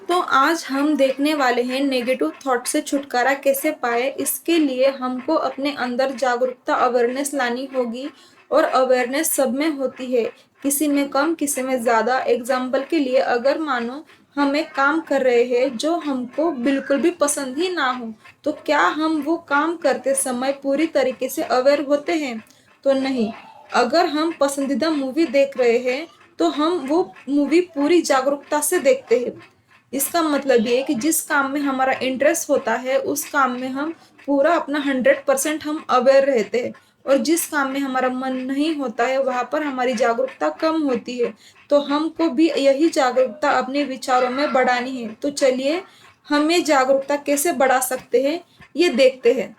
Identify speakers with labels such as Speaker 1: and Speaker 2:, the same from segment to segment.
Speaker 1: तो आज हम देखने वाले हैं नेगेटिव थॉट से छुटकारा कैसे पाए। इसके लिए हमको अपने अंदर जागरूकता अवेयरनेस लानी होगी। और अवेयरनेस सब में होती है, किसी में कम किसी में ज़्यादा। एग्जाम्पल के लिए अगर मानो हम एक काम कर रहे हैं जो हमको बिल्कुल भी पसंद ही ना हो, तो क्या हम वो काम करते समय पूरी तरीके से अवेयर होते हैं? तो नहीं। अगर हम पसंदीदा मूवी देख रहे हैं तो हम वो मूवी पूरी जागरूकता से देखते हैं। इसका मतलब ये है कि जिस काम में हमारा इंटरेस्ट होता है उस काम में हम पूरा अपना 100% हम अवेयर रहते हैं। और जिस काम में हमारा मन नहीं होता है वहाँ पर हमारी जागरूकता कम होती है। तो हमको भी यही जागरूकता अपने विचारों में बढ़ानी है। तो चलिए हम ये जागरूकता कैसे बढ़ा सकते हैं ये देखते हैं।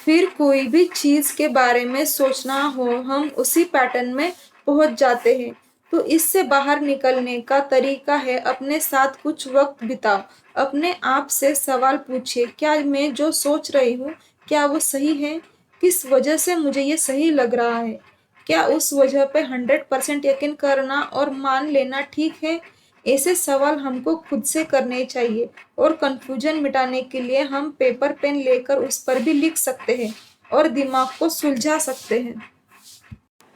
Speaker 1: फिर कोई भी चीज के बारे में सोचना हो हम उसी पैटर्न में पहुंच जाते हैं। तो इससे बाहर निकलने का तरीका है अपने साथ कुछ वक्त बिताओ। अपने आप से सवाल पूछिए, क्या मैं जो सोच रही हूँ क्या वो सही है? किस वजह से मुझे ये सही लग रहा है? क्या उस वजह पे 100% यकीन करना और मान लेना ठीक है? ऐसे सवाल हमको खुद से करने चाहिए। और कंफ्यूजन मिटाने के लिए हम पेपर पेन लेकर उस पर भी लिख सकते हैं और दिमाग को सुलझा सकते हैं।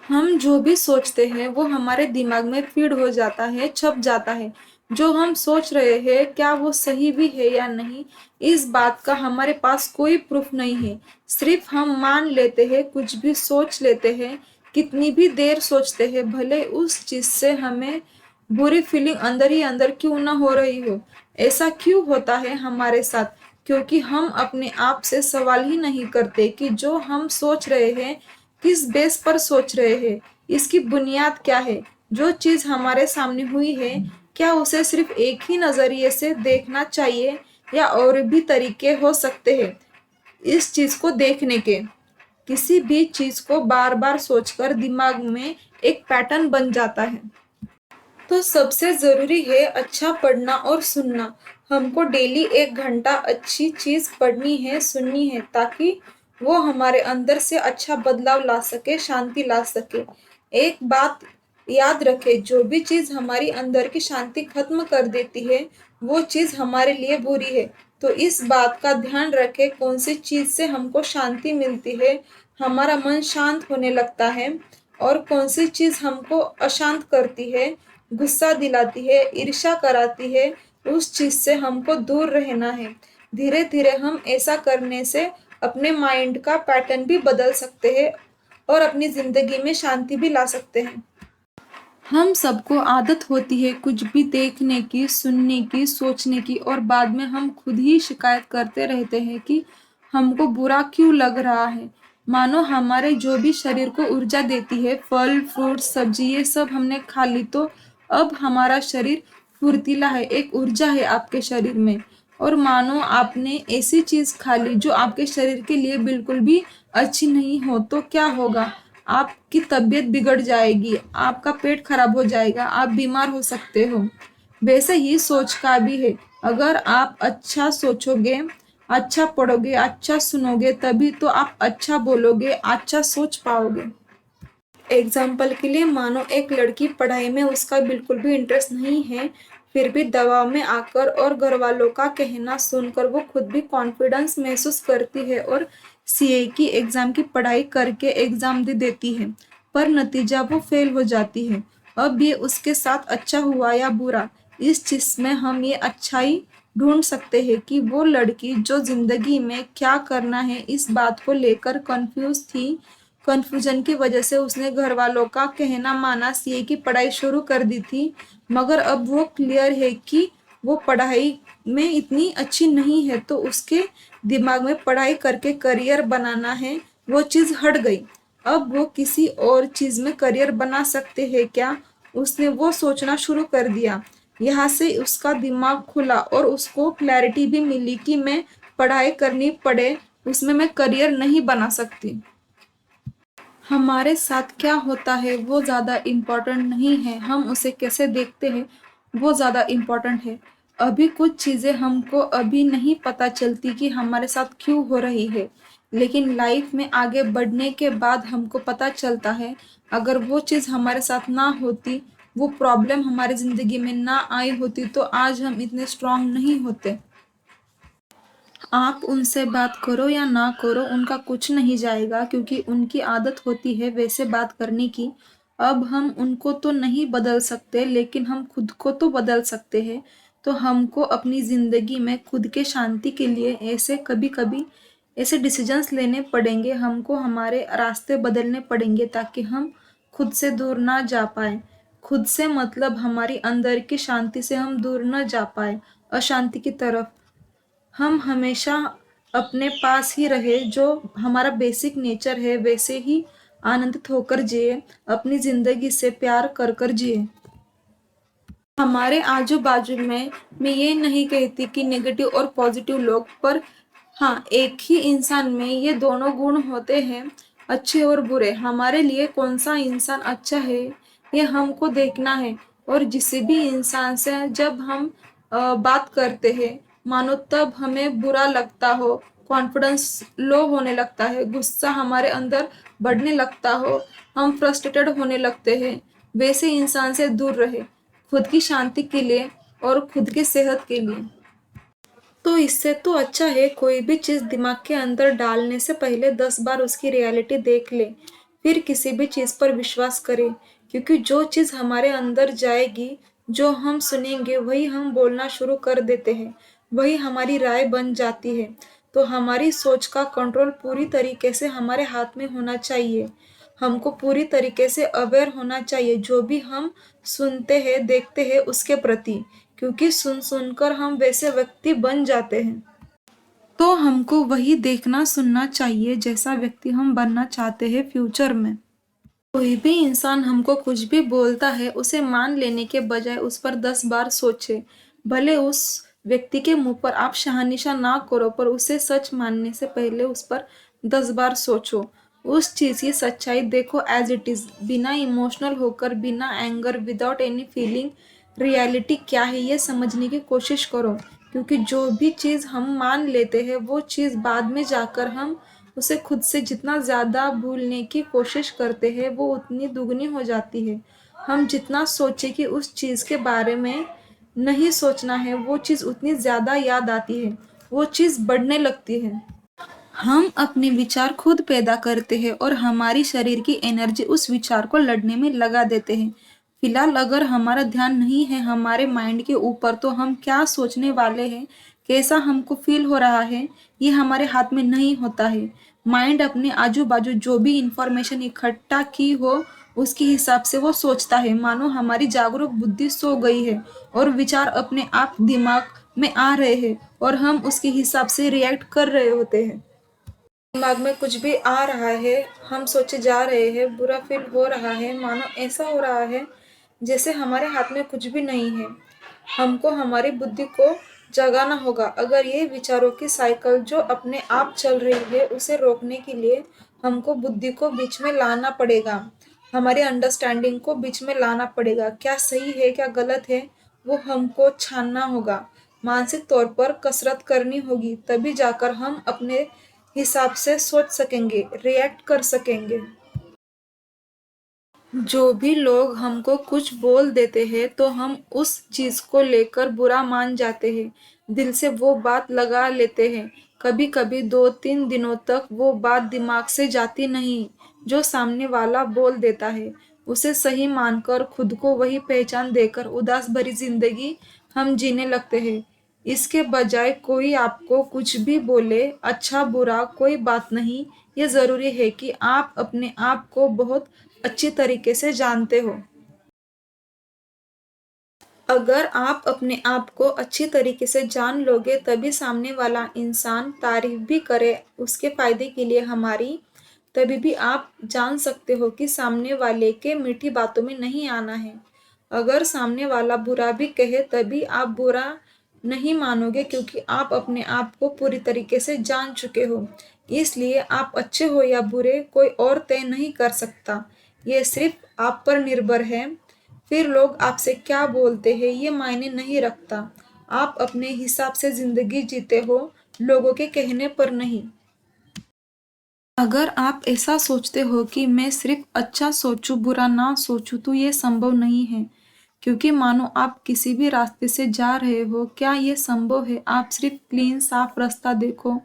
Speaker 1: हम जो भी सोचते हैं वो हमारे दिमाग में फीड हो जाता है, छप जाता है। जो हम सोच रहे हैं क्या वो सही भी है या नहीं, इस बात का हमारे पास कोई प्रूफ नहीं है। सिर्फ हम मान लेते हैं, कुछ भी सोच लेते हैं, कितनी भी देर सोचते हैं, भले उस चीज से हमें बुरी फीलिंग अंदर ही अंदर क्यों ना हो रही हो। ऐसा क्यों होता है हमारे साथ? क्योंकि हम अपने आप से सवाल ही नहीं करते कि जो हम सोच रहे हैं किस बेस पर सोच रहे हैं, इसकी बुनियाद क्या है। जो चीज हमारे सामने हुई है क्या उसे सिर्फ एक ही नजरिए से देखना चाहिए या और भी तरीके हो सकते हैं इस चीज को देखने के? किसी भी चीज को बार बार सोचकर दिमाग में एक पैटर्न बन जाता है। तो सबसे ज़रूरी है अच्छा पढ़ना और सुनना। हमको डेली 1 घंटा अच्छी चीज़ पढ़नी है, सुननी है, ताकि वो हमारे अंदर से अच्छा बदलाव ला सके, शांति ला सके। एक बात याद रखें, जो भी चीज़ हमारी अंदर की शांति खत्म कर देती है वो चीज़ हमारे लिए बुरी है। तो इस बात का ध्यान रखें, कौन सी चीज़ से हमको शांति मिलती है, हमारा मन शांत होने लगता है, और कौन सी चीज़ हमको अशांत करती है, गुस्सा दिलाती है, ईर्ष्या कराती है। उस चीज से हमको दूर रहना है। धीरे धीरे हम ऐसा करने से अपने माइंड का पैटर्न भी बदल सकते हैं और अपनी जिंदगी में शांति भी ला सकते हैं। हम सबको आदत होती है कुछ भी देखने की, सुनने की, सोचने की, और बाद में हम खुद ही शिकायत करते रहते हैं कि हमको बुरा क्यों लग रहा है। मानो हमारे जो भी शरीर को ऊर्जा देती है, फल फ्रूट सब्जी ये सब हमने खा ली, तो अब हमारा शरीर फुर्तीला है, एक ऊर्जा है आपके शरीर में। और मानो आपने ऐसी चीज खा ली जो आपके शरीर के लिए बिल्कुल भी अच्छी नहीं हो, तो क्या होगा? आपकी तबीयत बिगड़ जाएगी, आपका पेट खराब हो जाएगा, आप बीमार हो सकते हो। वैसे ही सोच का भी है। अगर आप अच्छा सोचोगे, अच्छा पढ़ोगे, अच्छा सुनोगे, तभी तो आप अच्छा बोलोगे, अच्छा सोच पाओगे। एग्जाम्पल के लिए मानो एक लड़की पढ़ाई में उसका बिल्कुल भी इंटरेस्ट नहीं है, फिर भी दबाव में आकर और घर वालों का कहना सुनकर वो खुद भी कॉन्फिडेंस महसूस करती है और सीए की एग्जाम की पढ़ाई करके एग्जाम दे देती है, पर नतीजा वो फेल हो जाती है। अब ये उसके साथ अच्छा हुआ या बुरा, इस चीज में हम ये अच्छाई ढूंढ सकते हैं कि वो लड़की जो जिंदगी में क्या करना है इस बात को लेकर कंफ्यूज थी। कन्फ्यूजन की वजह से उसने घर वालों का कहना माना, सीए की पढ़ाई शुरू कर दी थी। मगर अब वो क्लियर है कि वो पढ़ाई में इतनी अच्छी नहीं है, तो उसके दिमाग में पढ़ाई करके करियर बनाना है, वो चीज़ हट गई। अब वो किसी और चीज़ में करियर बना सकते हैं क्या, उसने वो सोचना शुरू कर दिया। यहाँ से उसका दिमाग खुला और उसको क्लैरिटी भी मिली कि मैं पढ़ाई करनी पड़े, उसमें मैं करियर नहीं बना सकती। हमारे साथ क्या होता है वो ज़्यादा इम्पोर्टेंट नहीं है, हम उसे कैसे देखते हैं वो ज़्यादा इम्पोर्टेंट है। अभी कुछ चीज़ें हमको अभी नहीं पता चलती कि हमारे साथ क्यों हो रही है, लेकिन लाइफ में आगे बढ़ने के बाद हमको पता चलता है। अगर वो चीज़ हमारे साथ ना होती, वो प्रॉब्लम हमारी ज़िंदगी में ना आई होती तो आज हम इतने स्ट्रांग नहीं होते। आप उनसे बात करो या ना करो, उनका कुछ नहीं जाएगा क्योंकि उनकी आदत होती है वैसे बात करने की। अब हम उनको तो नहीं बदल सकते, लेकिन हम खुद को तो बदल सकते हैं। तो हमको अपनी ज़िंदगी में खुद के शांति के लिए ऐसे कभी-कभी ऐसे डिसीजंस लेने पड़ेंगे, हमको हमारे रास्ते बदलने पड़ेंगे ताकि हम खुद से दूर ना जा पाएँ। खुद से मतलब हमारी अंदर की शांति से हम दूर ना जा पाएँ, अशांति की तरफ। हम हमेशा अपने पास ही रहे, जो हमारा बेसिक नेचर है वैसे ही आनंदित होकर जिए, अपनी जिंदगी से प्यार कर कर जिए। हमारे आजू बाजू में मैं ये नहीं कहती कि नेगेटिव और पॉजिटिव लोग, पर हाँ, एक ही इंसान में ये दोनों गुण होते हैं, अच्छे और बुरे। हमारे लिए कौन सा इंसान अच्छा है ये हमको देखना है। और जिस भी इंसान से जब हम बात करते हैं, मानो तब हमें बुरा लगता हो, कॉन्फिडेंस लो होने लगता है, गुस्सा हमारे अंदर बढ़ने लगता हो, हम फ्रस्ट्रेटेड होने लगते हैं, वैसे इंसान से दूर रहे, खुद की शांति के लिए और खुद की सेहत के लिए। तो इससे तो अच्छा है कोई भी चीज़ दिमाग के अंदर डालने से पहले 10 बार उसकी रियलिटी देख ले, फिर किसी भी चीज़ पर विश्वास करें। क्योंकि जो चीज़ हमारे अंदर जाएगी, जो हम सुनेंगे वही हम बोलना शुरू कर देते हैं, वही हमारी राय बन जाती है। तो हमारी सोच का कंट्रोल पूरी तरीके से हमारे हाथ में होना चाहिए। हमको पूरी तरीके से अवेयर होना चाहिए जो भी हम सुनते हैं, देखते हैं उसके प्रति, क्योंकि सुन सुनकर हम वैसे व्यक्ति बन जाते हैं। तो हमको वही देखना सुनना चाहिए जैसा व्यक्ति हम बनना चाहते हैं फ्यूचर में। कोई भी इंसान हमको कुछ भी बोलता है, उसे मान लेने के बजाय उस पर 10 बार सोचे। भले उस व्यक्ति के मुंह पर आप शहानिशा ना करो, पर उसे सच मानने से पहले उस पर 10 बार सोचो। उस चीज़ की सच्चाई देखो एज इट इज़, बिना इमोशनल होकर, बिना anger, without any feeling. Reality क्या है ये समझने की कोशिश करो, क्योंकि जो भी चीज़ हम मान लेते हैं वो चीज़ बाद में जाकर हम उसे खुद से जितना ज़्यादा भूलने की कोशिश करते हैं वो उतनी दुगनी हो जाती है। हम जितना सोचे कि उस चीज़ के बारे में नहीं सोचना है, वो चीज़ उतनी ज़्यादा याद आती है, वो चीज़ बढ़ने लगती है। हम अपने विचार खुद पैदा करते हैं और हमारी शरीर की एनर्जी उस विचार को लड़ने में लगा देते हैं। फिलहाल अगर हमारा ध्यान नहीं है हमारे माइंड के ऊपर, तो हम क्या सोचने वाले हैं, कैसा हमको फील हो रहा है, ये हमारे हाथ में नहीं होता है। माइंड अपने आजू बाजू जो भी इंफॉर्मेशन इकट्ठा की हो उसके हिसाब से वो सोचता है, मानो हमारी जागरूक बुद्धि सो गई है और विचार अपने आप दिमाग में आ रहे हैं और हम उसके हिसाब से रिएक्ट कर रहे होते हैं। दिमाग में कुछ भी आ रहा है, हम सोचे जा रहे हैं, बुरा फील हो रहा है, मानो ऐसा हो रहा है जैसे हमारे हाथ में कुछ भी नहीं है। हमको हमारी बुद्धि को जगाना होगा। अगर ये विचारों की साइकिल जो अपने आप चल रही है उसे रोकने के लिए हमको बुद्धि को बीच में लाना पड़ेगा, हमारी अंडरस्टैंडिंग को बीच में लाना पड़ेगा। क्या सही है क्या गलत है वो हमको छानना होगा, मानसिक तौर पर कसरत करनी होगी, तभी जाकर हम अपने हिसाब से सोच सकेंगे, रिएक्ट कर सकेंगे। जो भी लोग हमको कुछ बोल देते हैं तो हम उस चीज़ को लेकर बुरा मान जाते हैं, दिल से वो बात लगा लेते हैं। कभी कभी 2-3 दिनों तक वो बात दिमाग से जाती नहीं जो सामने वाला बोल देता है, उसे सही मानकर खुद को वही पहचान देकर उदास भरी जिंदगी हम जीने लगते हैं। इसके बजाय कोई आपको कुछ भी बोले, अच्छा बुरा कोई बात नहीं, ये ज़रूरी है कि आप अपने आप को बहुत अच्छी तरीके से जानते हो। अगर आप अपने आप को अच्छी तरीके से जान लोगे तभी सामने वाला इंसान तारीफ भी करे उसके फायदे के लिए हमारी, तभी भी आप जान सकते हो कि सामने वाले के मीठी बातों में नहीं आना है। अगर सामने वाला बुरा भी कहे तभी आप बुरा नहीं मानोगे, क्योंकि आप अपने आप को पूरी तरीके से जान चुके हो। इसलिए आप अच्छे हो या बुरे कोई और तय नहीं कर सकता, ये सिर्फ आप पर निर्भर है। फिर लोग आपसे क्या बोलते हैं ये मायने नहीं रखता, आप अपने हिसाब से जिंदगी जीते हो, लोगों के कहने पर नहीं। अगर आप ऐसा सोचते हो कि मैं सिर्फ अच्छा सोचूं बुरा ना सोचूं, तो ये संभव नहीं है। क्योंकि मानो आप किसी भी रास्ते से जा रहे हो, क्या ये संभव है? आप सिर्फ क्लीन साफ रास्ता देखो,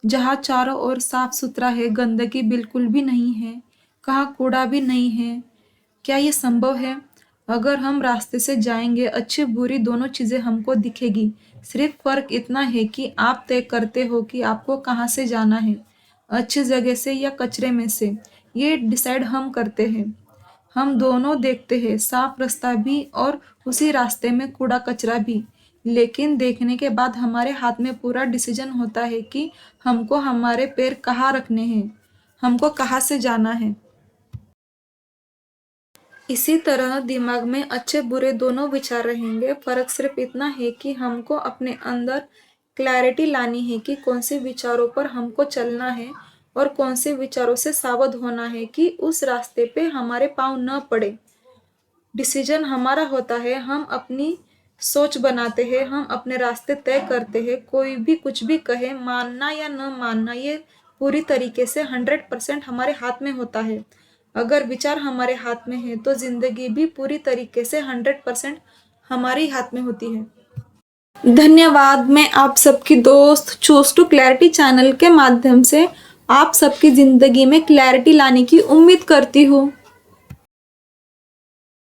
Speaker 1: जहाँ चारों ओर साफ सुथरा है, गंदगी बिल्कुल भी नहीं है, कहाँ कूड़ा भी नहीं है। क्या ये संभव है? अगर हम रास्ते से जाएंगे, अच्छी बुरी दोनों चीजें हमको दिखेगी। सिर्फ फर्क इतना है कि आप तय करते हो कि आपको कहाँ से जाना है, अच्छी जगह से या कचरे में से। ये डिसाइड हम करते हैं। हम दोनों देखते हैं, साफ रास्ता भी और उसी रास्ते में कूड़ा कचरा भी। लेकिन देखने के बाद हमारे हाथ में पूरा डिसीजन होता है कि हमको हमारे पैर कहाँ रखने हैं, हमको कहाँ से जाना है। इसी तरह दिमाग में अच्छे बुरे दोनों विचार रहेंगे। फर्क सिर्फ इतना है कि हमको अपने अंदर क्लैरिटी लानी है कि कौन से विचारों पर हमको चलना है और कौन से विचारों से सावध होना है कि उस रास्ते पे हमारे पाँव न पड़े। डिसीजन हमारा होता है, हम अपनी सोच बनाते हैं, हम अपने रास्ते तय करते हैं। कोई भी कुछ भी कहे, मानना या न मानना ये पूरी तरीके से 100% हमारे हाथ में होता है। अगर विचार हमारे हाथ में है तो जिंदगी भी पूरी तरीके से 100% हमारे ही हाथ में होती है। धन्यवाद। मैं आप सबकी दोस्त चूज टू क्लैरिटी चैनल के माध्यम से आप सबकी जिंदगी में क्लैरिटी लाने की उम्मीद करती हूँ।